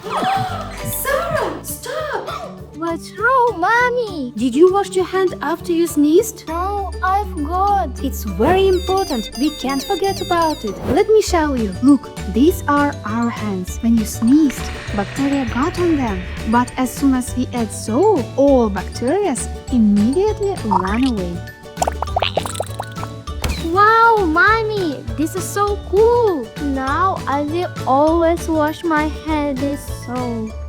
Sarah, stop! What's wrong, Mommy? Did you wash your hand after you sneezed? No, I forgot. It's very important. We can't forget about it. Let me show you. Look, these are our hands. When you sneezed, bacteria got on them. But as soon as we add soap, all bacteria immediately run away. Wow, Mommy, this is so cool. Now I will always wash my hands with soap.